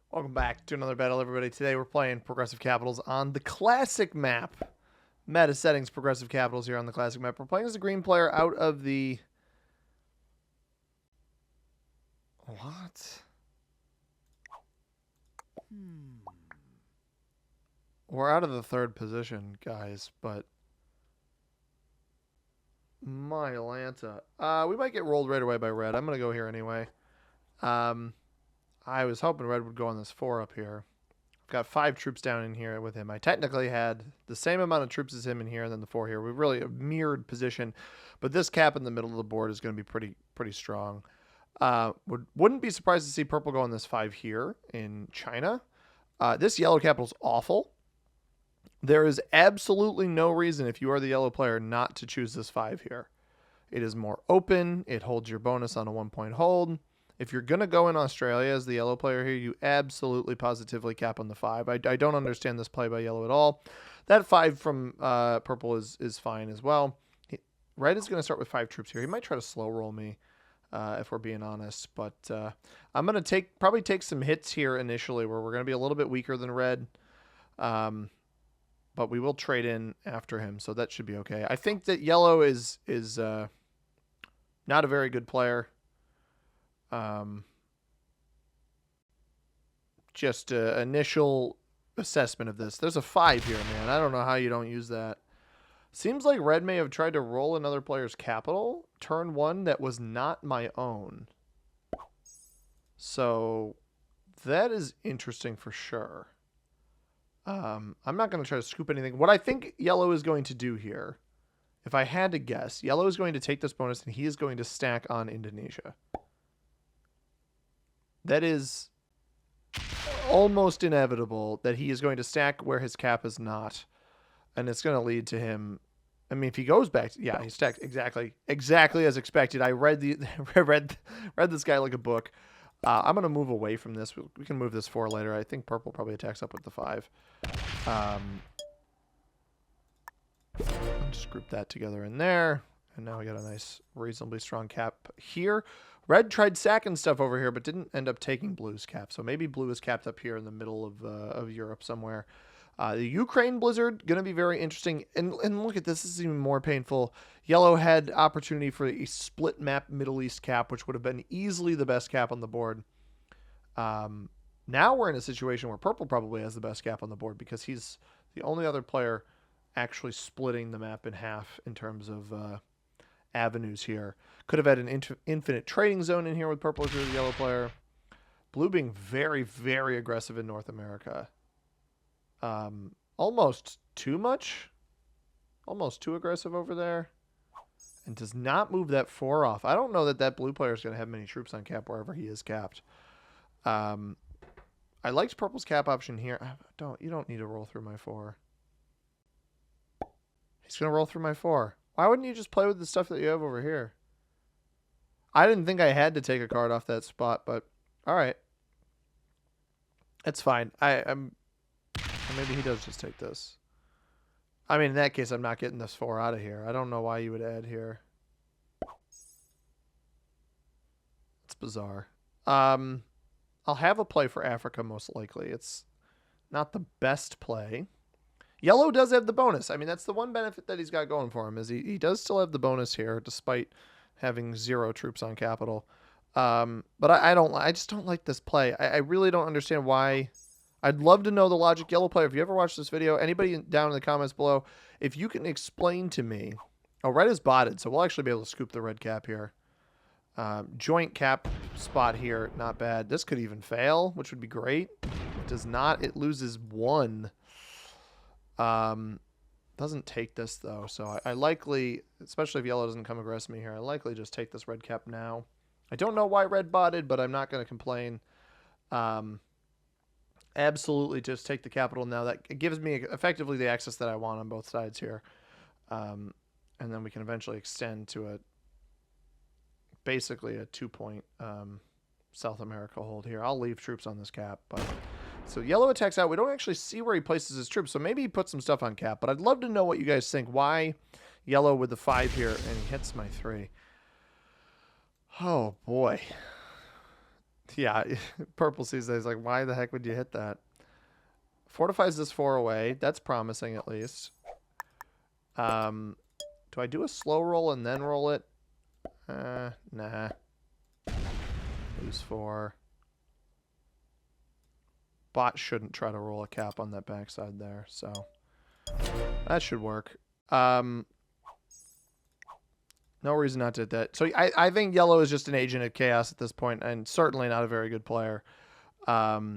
Welcome back to another battle, everybody. Today we're playing Progressive Capitals on the classic map. Meta settings, Progressive Capitals here on the classic map. We're playing as a green player out of the... What? We're out of the third position, guys, but... My Atlanta. We might get rolled right away by red. I'm going to go here anyway. I was hoping red would go on this 4 up here. I've got 5 troops down in here with him. I technically had the same amount of troops as him in here and then the 4 here. We're really a mirrored position, but this cap in the middle of the board is going to be pretty strong. Wouldn't be surprised to see purple go on this 5 here in China. This yellow capital's awful. There is absolutely no reason, if you are the yellow player, not to choose this 5 here. It is more open. It holds your bonus on a 1-point hold. If you're going to go in Australia as the yellow player here, you absolutely positively cap on the 5. I don't understand this play by yellow at all. That 5 from purple is fine as well. Red is going to start with 5 troops here. He might try to slow roll me if we're being honest. But I'm going to probably take some hits here initially where we're going to be a little bit weaker than red. But we will trade in after him, so that should be okay. I think that yellow is not a very good player. Just initial assessment of this. There's a 5 here, man. I don't know how you don't use that. Seems like red may have tried to roll another player's capital turn 1 that was not my own. So that is interesting for sure. I'm not going to try to scoop anything. What I think yellow is going to do here, if I had to guess, yellow is going to take this bonus and he is going to stack on Indonesia. That is almost inevitable that he is going to stack where his cap is not. And it's going to lead to him. I mean, if he goes back, yeah, he stacked exactly as expected. I read read this guy like a book. I'm going to move away from this. We can move this 4 later. I think purple probably attacks up with the 5. Just group that together in there. And now we got a nice, reasonably strong cap here. Red tried sacking stuff over here, but didn't end up taking blue's cap. So maybe blue is capped up here in the middle of Europe somewhere. The Ukraine Blizzard, going to be very interesting. And look at this. This is even more painful. Yellow had opportunity for a split map Middle East cap, which would have been easily the best cap on the board. Now we're in a situation where purple probably has the best cap on the board because he's the only other player actually splitting the map in half in terms of avenues here. Could have had an infinite trading zone in here with purple as the yellow player. Blue being very, very aggressive in North America. Almost too much. Almost too aggressive over there. And does not move that 4 off. I don't know that blue player is going to have many troops on cap wherever he is capped. I liked purple's cap option here. You don't need to roll through my 4. He's going to roll through my 4. Why wouldn't you just play with the stuff that you have over here? I didn't think I had to take a card off that spot, but all right. It's fine. Maybe he does just take this. I mean, in that case, I'm not getting this 4 out of here. I don't know why you would add here. It's bizarre. I'll have a play for Africa, most likely. It's not the best play. Yellow does have the bonus. I mean, that's the one benefit that he's got going for him, is he does still have the bonus here, despite having 0 troops on capital. But I just don't like this play. I really don't understand why. I'd love to know the logic. Yellow player, if you ever watched this video, anybody down in the comments below, if you can explain to me. Oh, red is botted, so we'll actually be able to scoop the red cap here. Joint cap spot here, not bad. This could even fail, which would be great. It does not. It loses 1. Doesn't take this, though, so I likely, especially if yellow doesn't come aggressive me here, I likely just take this red cap now. I don't know why red botted, but I'm not going to complain. Absolutely just take the capital now. That gives me effectively the access that I want on both sides here. And then we can eventually extend to basically a 2-point South America hold here. I'll leave troops on this cap. But so yellow attacks out. We don't actually see where he places his troops, so maybe he puts some stuff on cap. But I'd love to know what you guys think. Why yellow with the 5 here, and he hits my 3. Oh, boy. Yeah, purple sees that. He's like, why the heck would you hit that? Fortifies this 4 away. That's promising at least. Do I do a slow roll and then roll it? Nah. Lose 4. Bot shouldn't try to roll a cap on that backside there, so that should work. No reason not to hit that. So I think yellow is just an agent of chaos at this point, and certainly not a very good player. I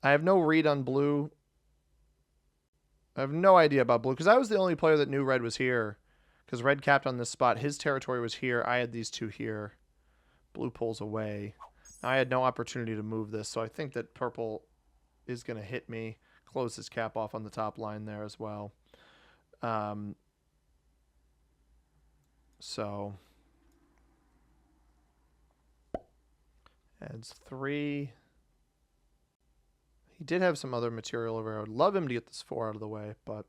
have no read on blue. I have no idea about blue, because I was the only player that knew red was here, because red capped on this spot. His territory was here. I had these two here. Blue pulls away. I had no opportunity to move this, so I think that purple is going to hit me, close his cap off on the top line there as well. So adds 3. He did have some other material over here. I would love him to get this 4 out of the way, but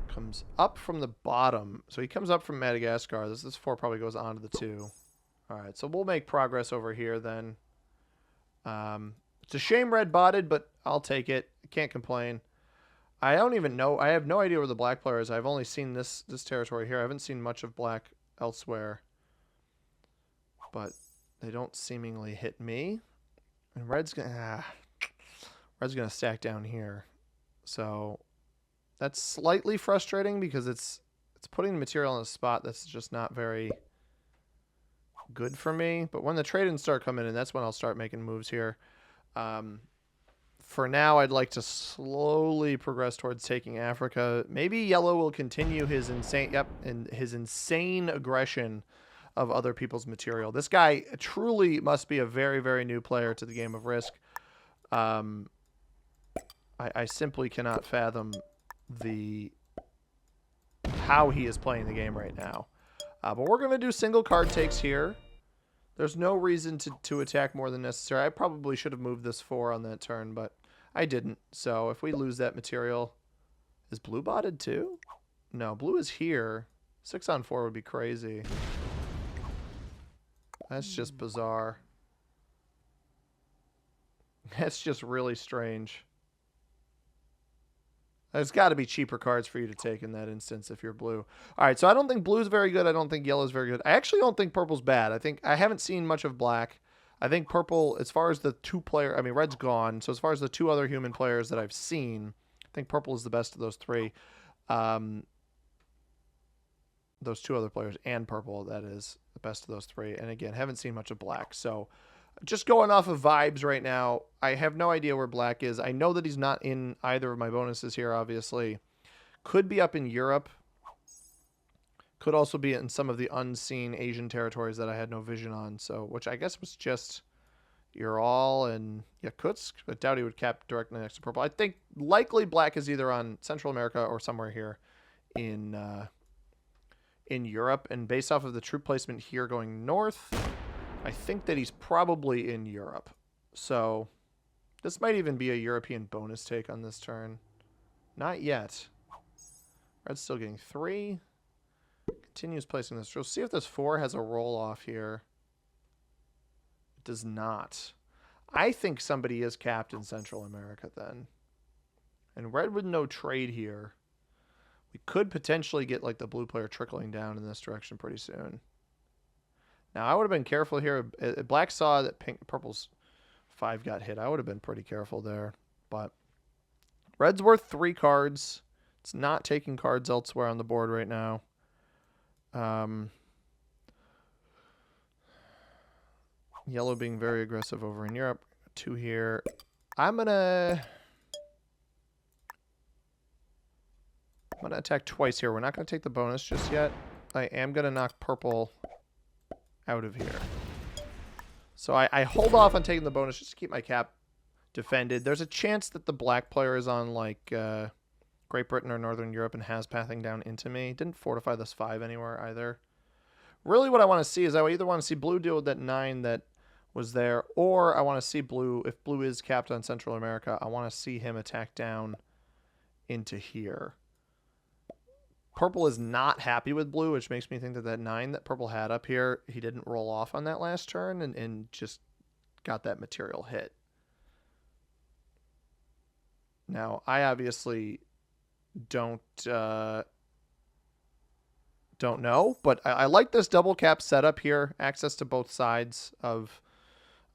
comes up from the bottom. So he comes up from Madagascar. This 4 probably goes on to the 2. All right, so we'll make progress over here then. It's a shame red botted, but I'll take it. I can't complain. I don't even know. I have no idea where the black player is. I've only seen this territory here. I haven't seen much of black elsewhere. But they don't seemingly hit me. And red's gonna stack down here. So that's slightly frustrating because it's putting the material in a spot that's just not very good for me. But when the trade-ins start coming in, that's when I'll start making moves here. For now, I'd like to slowly progress towards taking Africa. Maybe yellow will continue his insane aggression of other people's material. This guy truly must be a very, very new player to the game of Risk. I simply cannot fathom how he is playing the game right now. But we're going to do single card takes here. There's no reason to attack more than necessary. I probably should have moved this 4 on that turn, but I didn't. So if we lose that material... Is blue botted too? No, blue is here. 6 on 4 would be crazy. That's just bizarre. That's just really strange. There's got to be cheaper cards for you to take in that instance if you're blue. All right, so I don't think blue's very good. I don't think yellow's very good. I actually don't think purple's bad. I haven't seen much of black. I think purple, as far as the red's gone. So as far as the 2 other human players that I've seen, I think purple is the best of those 3. Those 2 other players and purple, that is the best of those 3. And again, haven't seen much of black. So just going off of vibes right now, I have no idea where black is. I know that he's not in either of my bonuses here, obviously. Could be up in Europe. Could also be in some of the unseen Asian territories that I had no vision on. So, which I guess was just Ural and Yakutsk. I doubt he would cap directly next to purple. I think likely black is either on Central America or somewhere here in Europe. And based off of the troop placement here going north, I think that he's probably in Europe. So this might even be a European bonus take on this turn. Not yet. Red's still getting 3. Continues placing this. We'll see if this 4 has a roll off here. It does not. I think somebody is capped in Central America then. And red with no trade here. We could potentially get like the blue player trickling down in this direction pretty soon. Now, I would have been careful here. Black saw that purple's 5 got hit. I would have been pretty careful there. But red's worth 3 cards. It's not taking cards elsewhere on the board right now. Yellow being very aggressive over in Europe. 2 here. I'm gonna attack twice here. We're not gonna take the bonus just yet. I am gonna knock purple out of here. So I hold off on taking the bonus just to keep my cap defended. There's a chance that the black player is on like Great Britain or Northern Europe and has pathing down into me. Didn't fortify this 5 anywhere either. Really what I want to see is I either want to see blue deal with that 9 that was there, or I want to see blue, if blue is capped on Central America, I want to see him attack down into here. Purple is not happy with blue, which makes me think that that 9 that purple had up here, he didn't roll off on that last turn and just got that material hit. Now, I obviously don't know, but I like this double cap setup here. Access to both sides of,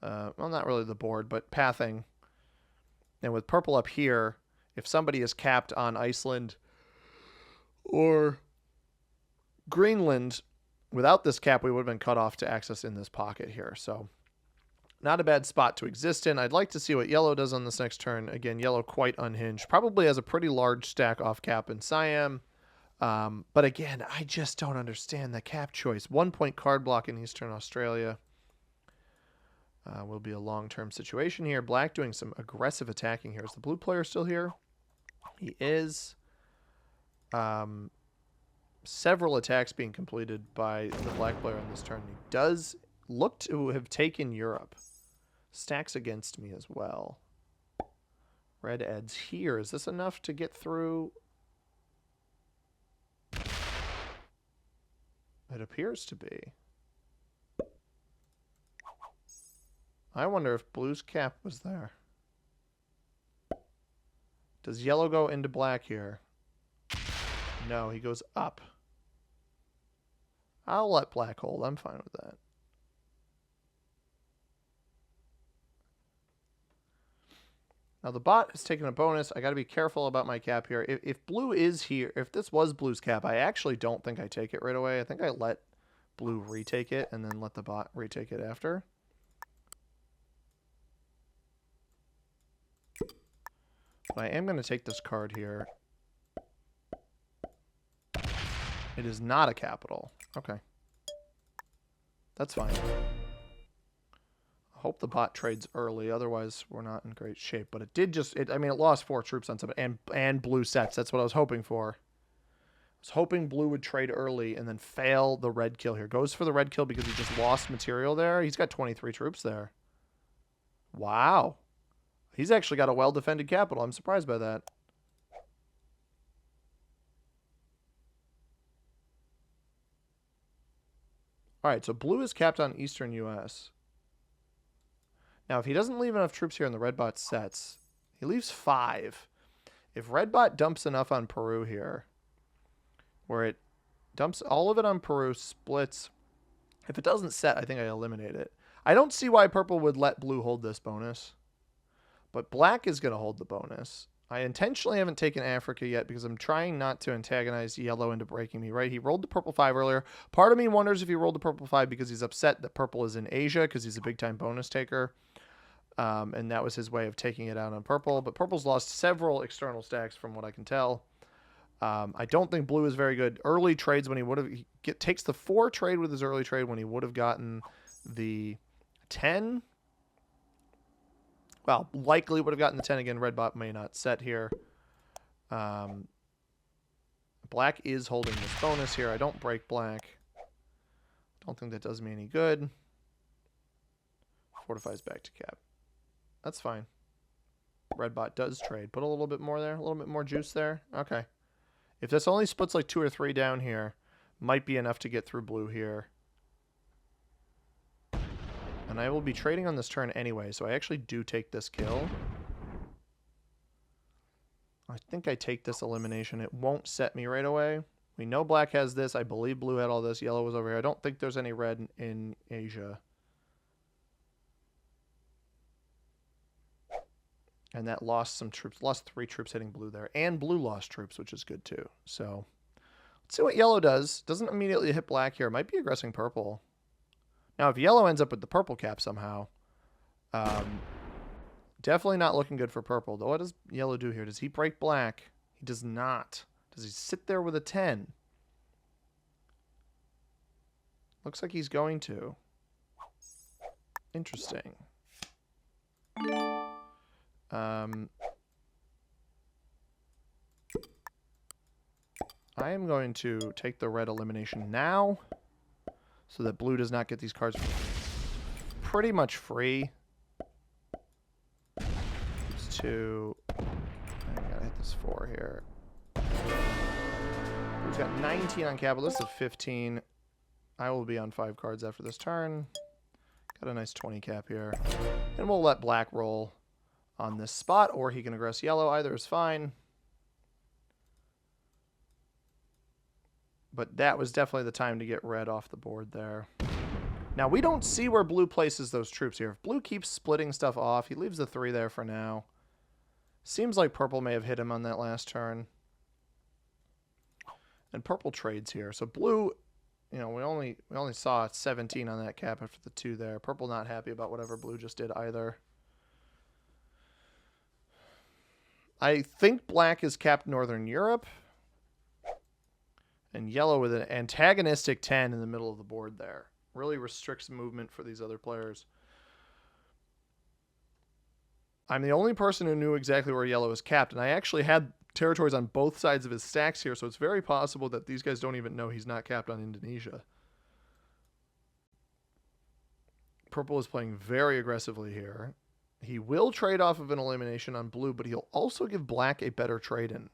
well, not really the board, but pathing. And with purple up here, if somebody is capped on Iceland or Greenland, without this cap, we would have been cut off to access in this pocket here. So not a bad spot to exist in. I'd like to see what yellow does on this next turn. Again, yellow quite unhinged. Probably has a pretty large stack off cap in Siam. But again, I just don't understand the cap choice. 1 point card block in Eastern Australia. Will be a long-term situation here. Black doing some aggressive attacking here. Is the blue player still here? He is. Several attacks being completed by the black player on this turn. He does look to have taken Europe. Stacks against me as well. Red adds here. Is this enough to get through? It appears to be. I wonder if blue's cap was there. Does yellow go into black here? No, he goes up. I'll let black hold. I'm fine with that. Now the bot has taken a bonus. I got to be careful about my cap here. If blue is here, if this was blue's cap, I actually don't think I take it right away. I think I let blue retake it and then let the bot retake it after. But I am going to take this card here. It is not a capital. Okay. That's fine. Hope the bot trades early, otherwise we're not in great shape. But it did just, I mean, it lost 4 troops on something, and blue sets. That's what I was hoping for. I was hoping blue would trade early and then fail the red kill here. Goes for the red kill because he just lost material there. He's got 23 troops there. Wow. He's actually got a well-defended capital. I'm surprised by that. All right, so blue is capped on Eastern U.S. Now, if he doesn't leave enough troops here and the red bot sets, he leaves 5. If red bot dumps enough on Peru here, where it dumps all of it on Peru, splits, if it doesn't set, I think I eliminate it. I don't see why purple would let blue hold this bonus, but black is going to hold the bonus. I intentionally haven't taken Africa yet because I'm trying not to antagonize yellow into breaking me, right? He rolled the purple 5 earlier. Part of me wonders if he rolled the purple 5 because he's upset that purple is in Asia because he's a big-time bonus taker. And that was his way of taking it out on purple. But purple's lost several external stacks from what I can tell. I don't think blue is very good. Early trades when he would have... takes the 4 trade with his early trade when he would have gotten the 10... Well, likely would have gotten the 10 again. Red bot may not set here. Black is holding this bonus here. I don't break black. Don't think that does me any good. Fortifies back to cap. That's fine. Red bot does trade. Put a little bit more there. A little bit more juice there. Okay. If this only splits like 2 or 3 down here, might be enough to get through blue here. And I will be trading on this turn anyway, so I actually do take this kill. I think I take this elimination. It won't set me right away. We know black has this. I believe blue had all this. Yellow was over here. I don't think there's any red in Asia. And that lost some troops. Lost 3 troops hitting blue there. And blue lost troops, which is good too. So let's see what yellow does. Doesn't immediately hit black here. Might be aggressing purple. Now, if yellow ends up with the purple cap somehow, definitely not looking good for purple. Though, what does yellow do here? Does he break black? He does not. Does he sit there with a 10? Looks like he's going to. Interesting. I am going to take the red elimination now, so that blue does not get these cards pretty much free. It's 2. I gotta hit this 4 here. He's got 19 on capital. This is 15. I will be on 5 cards after this turn. Got a nice 20 cap here. And we'll let black roll on this spot, or he can aggress yellow. Either is fine. But that was definitely the time to get red off the board there. Now, we don't see where blue places those troops here. If blue keeps splitting stuff off, he leaves the 3 there for now. Seems like purple may have hit him on that last turn. And purple trades here. So blue, you know, we only saw 17 on that cap after the 2 there. Purple not happy about whatever blue just did either. I think black is capped Northern Europe. And yellow with an antagonistic 10 in the middle of the board there. Really restricts movement for these other players. I'm the only person who knew exactly where yellow is capped, and I actually had territories on both sides of his stacks here, so it's very possible that these guys don't even know he's not capped on Indonesia. Purple is playing very aggressively here. He will trade off of an elimination on blue, but he'll also give black a better trade-in.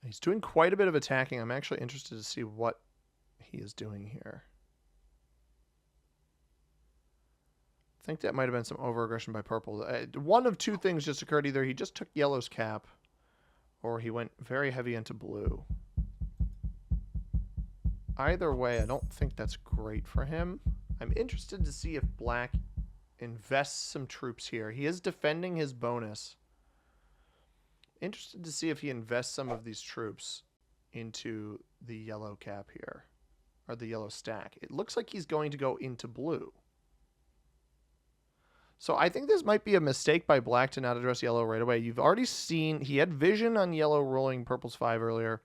He's doing quite a bit of attacking. I'm actually interested to see what he is doing here. I think that might have been some over-aggression by purple. One of 2 things just occurred. Either he just took yellow's cap, or he went very heavy into blue. Either way, I don't think that's great for him. I'm interested to see if black invests some troops here. He is defending his bonus. Interested to see if he invests some of these troops into the yellow cap here, or the yellow stack. It looks like he's going to go into blue. So I think this might be a mistake by black to not address yellow right away. You've already seen he had vision on yellow rolling purple's 5 earlier.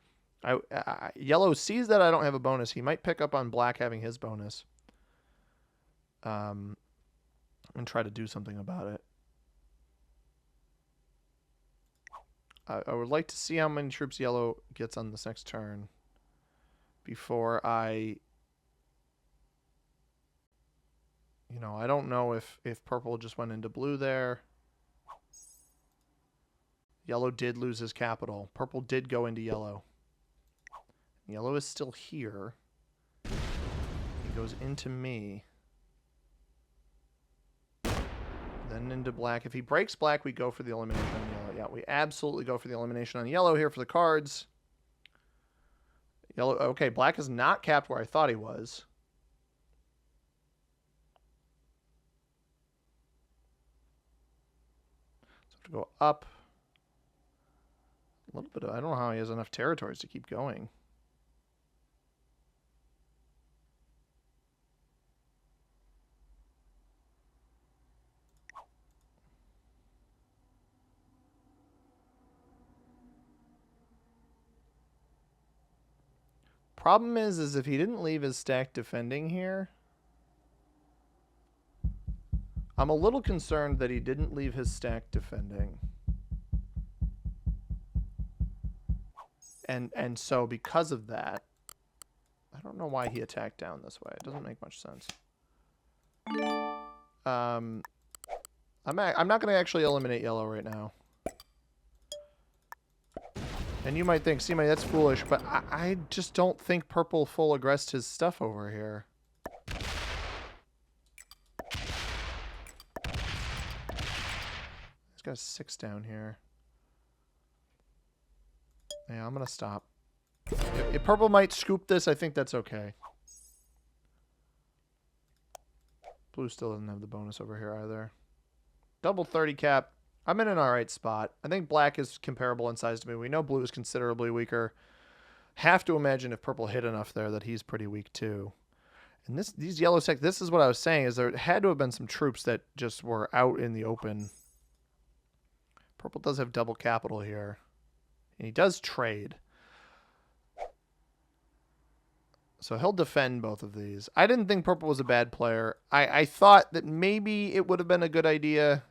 Yellow sees that I don't have a bonus. He might pick up on black having his bonus, and try to do something about it. I would like to see how many troops yellow gets on this next turn before I... You know, I don't know if purple just went into blue there. Yellow did lose his capital. Purple did go into yellow. Yellow is still here. He goes into me. Then into black. If he breaks black, we go for the elimination on yellow. Yeah, we absolutely go for the elimination on yellow here for the cards. Yellow. Okay, black is not capped where I thought he was. So I have to go up a little bit. I don't know how he has enough territories to keep going. Problem is if he didn't leave his stack defending here, I'm a little concerned that he didn't leave his stack defending. And so because of that, I don't know why he attacked down this way. It doesn't make much sense. I'm not going to actually eliminate yellow right now. And you might think, see, that's foolish, but I just don't think purple full aggressed his stuff over here. He's got a 6 down here. Yeah, I'm going to stop. If purple might scoop this, I think that's okay. Blue still doesn't have the bonus over here either. Double 30 cap. I'm in an alright spot. I think black is comparable in size to me. We know blue is considerably weaker. Have to imagine if purple hit enough there that he's pretty weak too. And these yellow stacks, this is what I was saying, is there had to have been some troops that just were out in the open. Purple does have double capital here. And he does trade. So he'll defend both of these. I didn't think purple was a bad player. I thought that maybe it would have been a good idea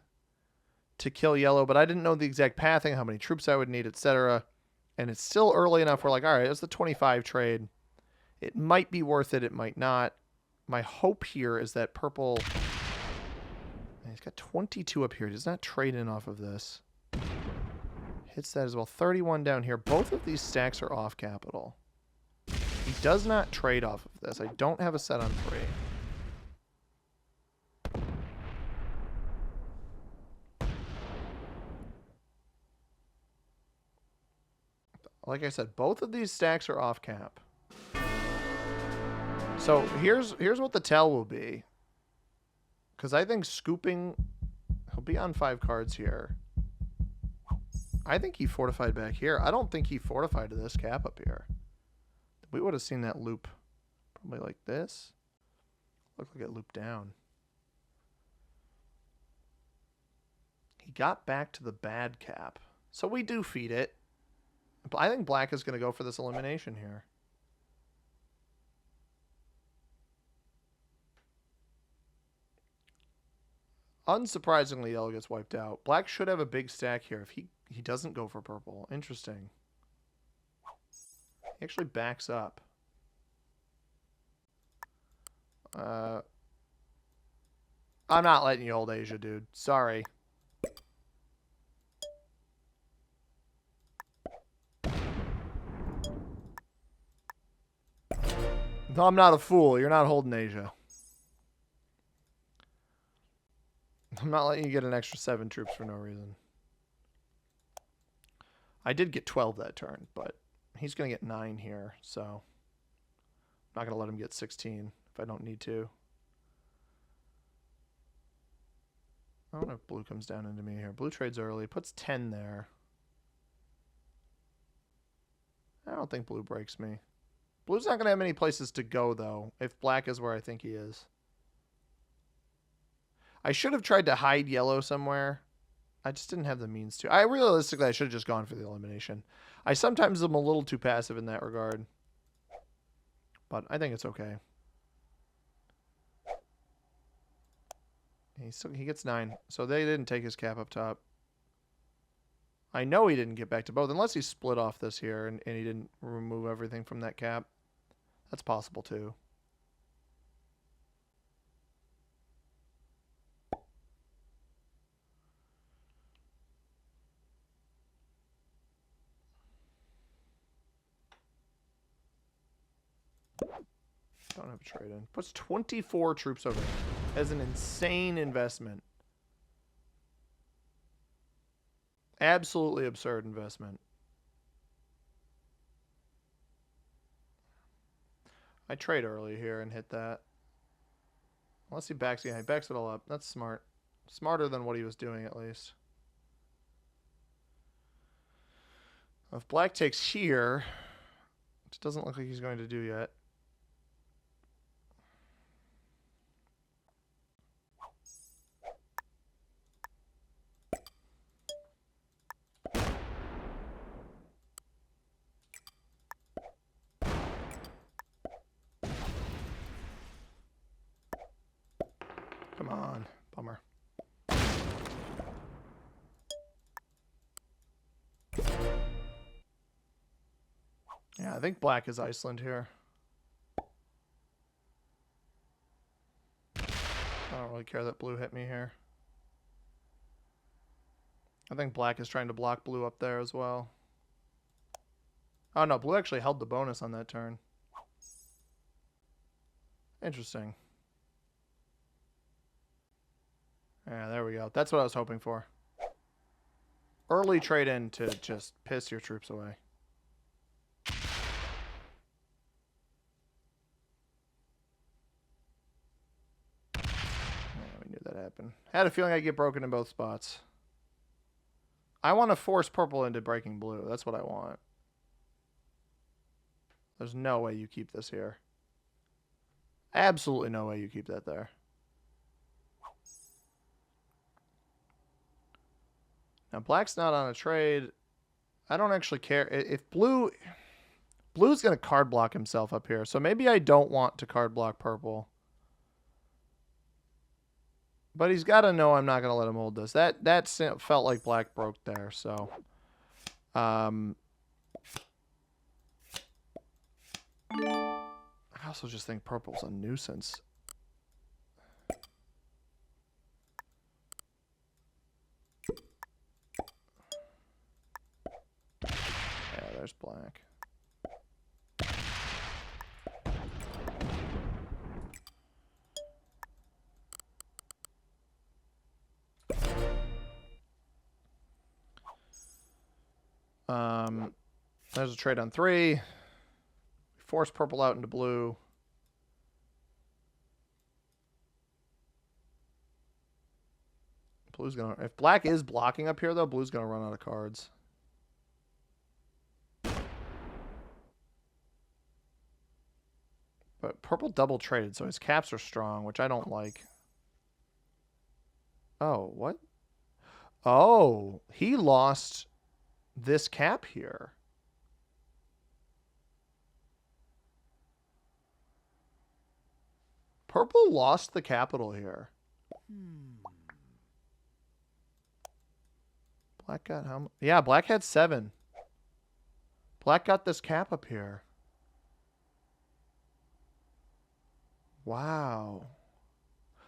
to kill yellow, but I didn't know the exact pathing, how many troops I would need, etc. And it's still early enough. We're like, all right, it's the 25 trade. It might be worth it. It might not. My hope here is that purple... He's got 22 up here. He does not trade in off of this. Hits that as well. 31 down here. Both of these stacks are off capital. He does not trade off of this. I don't have a set on 3. Like I said, both of these stacks are off cap. So here's what the tell will be. Because I think scooping, he'll be on 5 cards here. I think he fortified back here. I don't think he fortified to this cap up here. We would have seen that loop probably like this. Looked like it looped down. He got back to the bad cap. So we do feed it. I think black is going to go for this elimination here. Unsurprisingly, yellow gets wiped out. Black should have a big stack here if he doesn't go for purple. Interesting. He actually backs up. I'm not letting you hold Asia, dude. Sorry. No, I'm not a fool. You're not holding Asia. I'm not letting you get an extra 7 troops for no reason. I did get 12 that turn, but he's going to get 9 here, so I'm not going to let him get 16 if I don't need to. I don't know if blue comes down into me here. Blue trades early, puts 10 there. I don't think blue breaks me. Blue's not going to have many places to go, though, if black is where I think he is. I should have tried to hide yellow somewhere. I just didn't have the means to. Realistically, I should have just gone for the elimination. I sometimes am a little too passive in that regard. But I think it's okay. He gets 9. So they didn't take his cap up top. I know he didn't get back to both. Unless he split off this here and he didn't remove everything from that cap. That's possible too. Don't have a trade in. Puts 24 troops over there. As an insane investment. Absolutely absurd investment. I trade early here and hit that. Unless he backs, yeah, he backs it all up. That's smart. Smarter than what he was doing, at least. If black takes here, which doesn't look like he's going to do yet. Come on. Bummer. Yeah, I think black is Iceland here. I don't really care that blue hit me here. I think black is trying to block blue up there as well. Oh no, blue actually held the bonus on that turn. Interesting. Yeah, there we go. That's what I was hoping for. Early trade in to just piss your troops away. Yeah, we knew that happened. Had a feeling I'd get broken in both spots. I want to force purple into breaking blue. That's what I want. There's no way you keep this here. Absolutely no way you keep that there. Now, black's not on a trade. I don't actually care. If blue's going to card block himself up here. So maybe I don't want to card block purple. But he's got to know I'm not going to let him hold this. That felt like black broke there. So, I also just think purple's a nuisance. there's black. There's a trade on 3. Force purple out into blue. Blue's gonna... If black is blocking up here, though, blue's gonna run out of cards. But purple double traded, so his caps are strong, which I don't like. Oh, what? Oh, he lost this cap here. Purple lost the capital here. Black got how much? Yeah, black had 7. Black got this cap up here. Wow.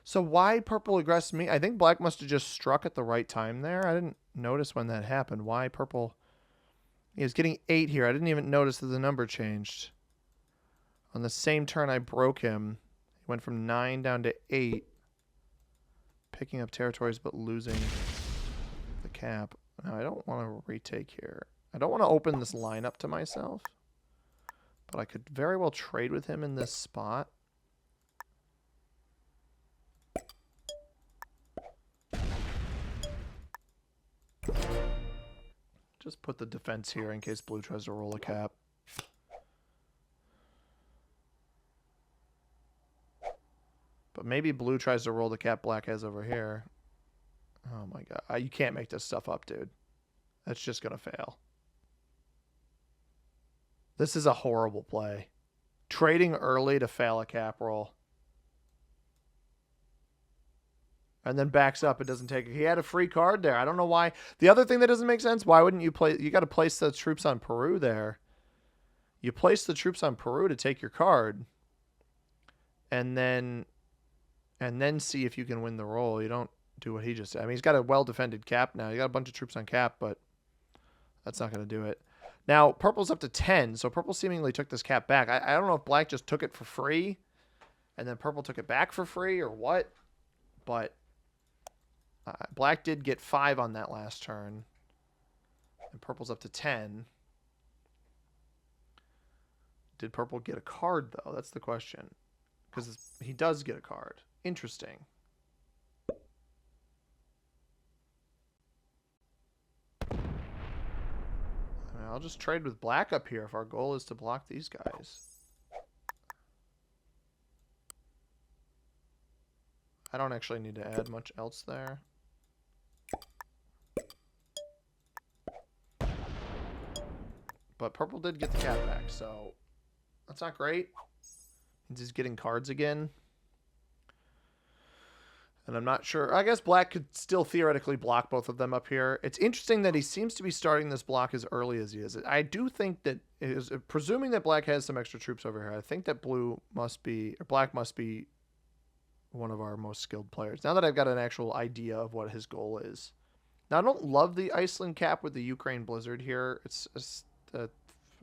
So why purple aggressed me? I think black must have just struck at the right time there. I didn't notice when that happened. Why purple? He was getting 8 here. I didn't even notice that the number changed. On the same turn I broke him. He went from 9 down to 8. Picking up territories but losing the cap. Now I don't want to retake here. I don't want to open this line up to myself. But I could very well trade with him in this spot. Just put the defense here in case blue tries to roll a cap. But maybe blue tries to roll the cap black has over here. Oh my god. You can't make this stuff up, dude. That's just going to fail. This is a horrible play. Trading early to fail a cap roll. And then backs up. It doesn't take it. He had a free card there. I don't know why. The other thing that doesn't make sense, why wouldn't you play? You got to place the troops on Peru there. You place the troops on Peru to take your card. And then see if you can win the roll. You don't do what he just said. I mean, he's got a well-defended cap now. You got a bunch of troops on cap, but that's not going to do it. Now, purple's up to 10, so purple seemingly took this cap back. I don't know if black just took it for free, and then purple took it back for free, or what, but black did get 5 on that last turn, and purple's up to 10. Did purple get a card, though? That's the question, because he does get a card. Interesting. I'll just trade with black up here if our goal is to block these guys. I don't actually need to add much else there. But purple did get the cap back, so that's not great. He's getting cards again. And I'm not sure. I guess black could still theoretically block both of them up here. It's interesting that he seems to be starting this block as early as he is. I do think that, presuming that black has some extra troops over here, I think that black must be one of our most skilled players. Now that I've got an actual idea of what his goal is. Now, I don't love the Iceland cap with the Ukraine Blizzard here. It's I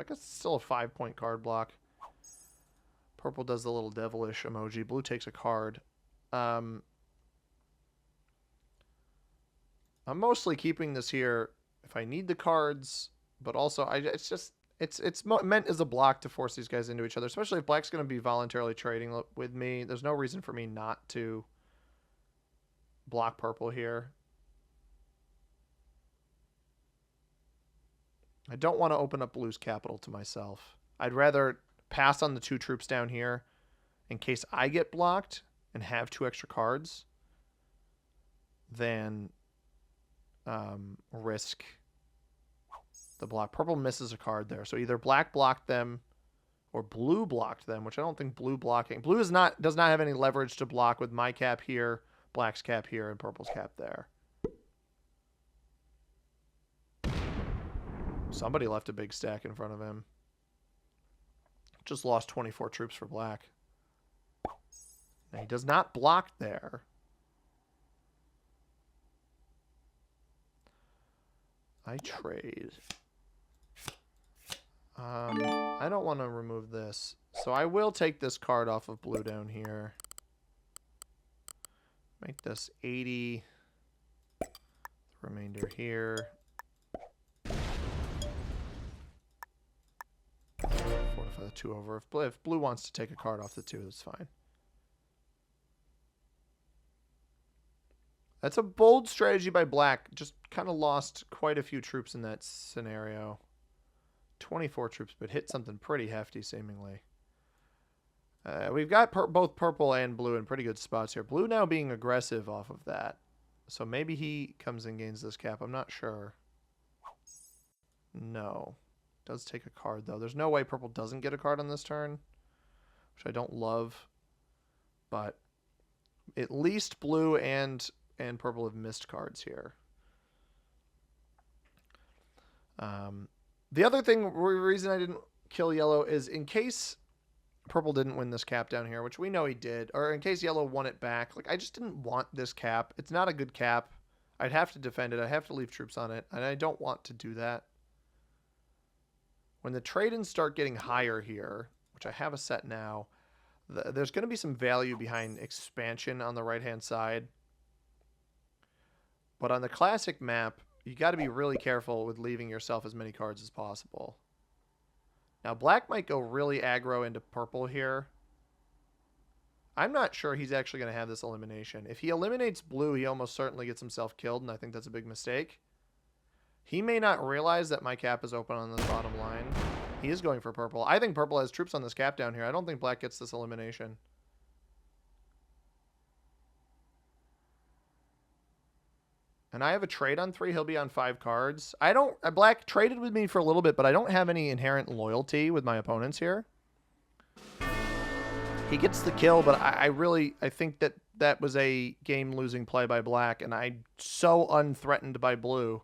guess it's still a 5-point card block. Purple does the little devilish emoji. Blue takes a card. I'm mostly keeping this here if I need the cards, but also it's meant as a block to force these guys into each other, especially if black's going to be voluntarily trading with me. There's no reason for me not to block purple here. I don't want to open up blue's capital to myself. I'd rather pass on the 2 troops down here in case I get blocked and have 2 extra cards than risk the block. Purple misses a card there, so either black blocked them or blue blocked them, which I don't think blue blocking. Blue does not have any leverage to block with my cap here, black's cap here, and purple's cap there. Somebody left a big stack in front of him. Just lost 24 troops for black. Now he does not block there. I trade. I don't want to remove this. So I will take this card off of blue down here. Make this 80. The remainder here. Fortify the 2 over. If blue wants to take a card off the 2, that's fine. That's a bold strategy by black. Just kind of lost quite a few troops in that scenario. 24 troops, but hit something pretty hefty, seemingly. We've got both purple and blue in pretty good spots here. Blue now being aggressive off of that. So maybe he comes and gains this cap. I'm not sure. No. Does take a card, though. There's no way purple doesn't get a card on this turn, which I don't love. But at least blue and purple have missed cards here. The other reason I didn't kill yellow is in case purple didn't win this cap down here, which we know he did, or in case yellow won it back. Like, I just didn't want this cap. It's not a good cap. I'd have to defend it. I'd have to leave troops on it, and I don't want to do that. When the trade-ins start getting higher here, which I have a set now, there's going to be some value behind expansion on the right-hand side. But on the classic map, you got to be really careful with leaving yourself as many cards as possible. Now, black might go really aggro into purple here. I'm not sure he's actually going to have this elimination. If he eliminates blue, he almost certainly gets himself killed, and I think that's a big mistake. He may not realize that my cap is open on this bottom line. He is going for purple. I think purple has troops on this cap down here. I don't think black gets this elimination. And I have a trade on 3. He'll be on 5 cards. Black traded with me for a little bit, but I don't have any inherent loyalty with my opponents here. He gets the kill, but I think that was a game-losing play by black, and I'm so unthreatened by blue.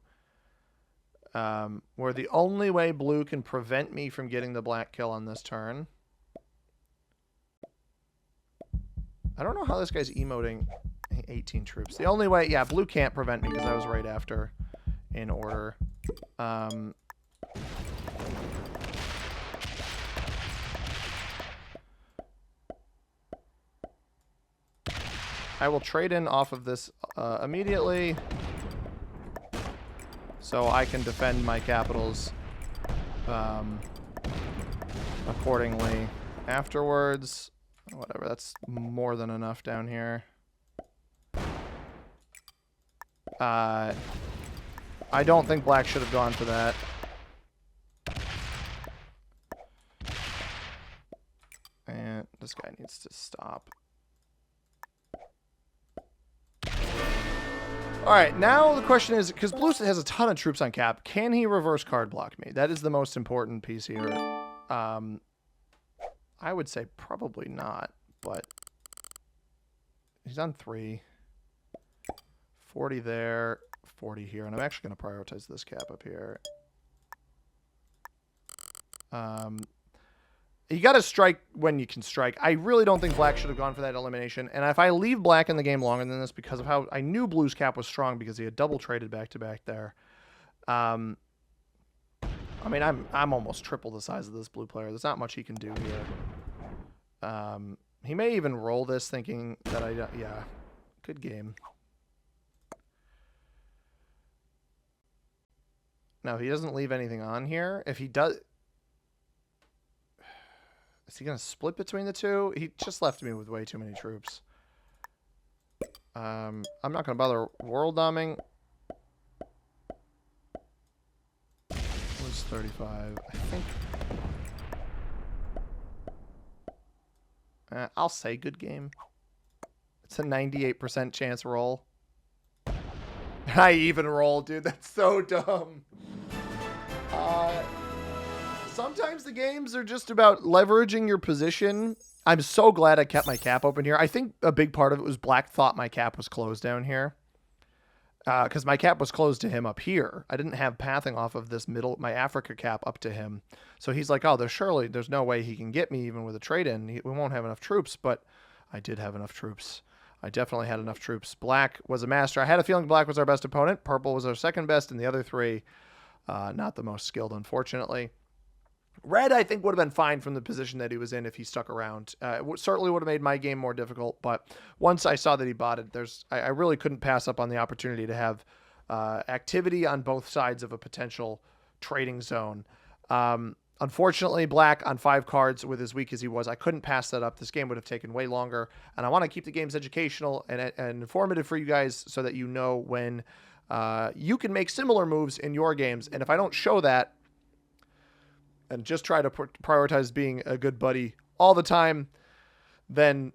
Where the only way blue can prevent me from getting the black kill on this turn. I don't know how this guy's emoting 18 troops. The only way, yeah, blue can't prevent me because I was right after in order. I will trade in off of this immediately so I can defend my capitals accordingly afterwards. Whatever, that's more than enough down here. I don't think black should have gone for that. And this guy needs to stop. Alright, now the question is, because blue has a ton of troops on cap, can he reverse card block me? That is the most important piece here. I would say probably not, but he's on 3. 40 there, 40 here, and I'm actually going to prioritize this cap up here. You got to strike when you can strike. I really don't think black should have gone for that elimination, and if I leave black in the game longer than this because of how I knew blue's cap was strong because he had double traded back-to-back there. I mean, I'm almost triple the size of this blue player. There's not much he can do here. He may even roll this thinking that yeah, good game. Now, he doesn't leave anything on here. If he does... Is he going to split between the two? He just left me with way too many troops. I'm not going to bother world doming. What's 35? I think... I'll say good game. It's a 98% chance roll. I even roll, dude. That's so dumb. Sometimes the games are just about leveraging your position. I'm so glad I kept my cap open here. I think a big part of it was black thought my cap was closed down here. Because my cap was closed to him up here. I didn't have pathing off of this middle, my Africa cap up to him. So he's like, oh, there's no way he can get me even with a trade-in. We won't have enough troops, but I did have enough troops. I definitely had enough troops. Black was a master. I had a feeling black was our best opponent. Purple was our second best, and the other three, not the most skilled, unfortunately. Red, I think, would have been fine from the position that he was in if he stuck around. Certainly would have made my game more difficult, but once I saw that he botted, I really couldn't pass up on the opportunity to have activity on both sides of a potential trading zone. Unfortunately, Black on 5 cards with as weak as he was, I couldn't pass that up. This game would have taken way longer, and I want to keep the games educational and informative for you guys so that you know when you can make similar moves in your games. And if I don't show that, and just try to prioritize being a good buddy all the time, then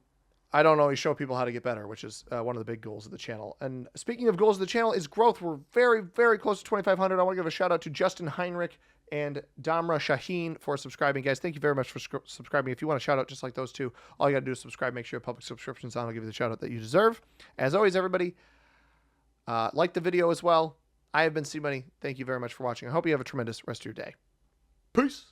I don't always show people how to get better, which is one of the big goals of the channel. And speaking of goals of the channel is growth. We're very, very close to 2,500. I want to give a shout out to Justin Heinrich and Damra Shaheen for subscribing. Guys, thank you very much for subscribing. If you want a shout out just like those two, all you got to do is subscribe. Make sure your public subscription's on. I'll give you the shout out that you deserve. As always, everybody, like the video as well. I have been C-Money. Thank you very much for watching. I hope you have a tremendous rest of your day. Peace.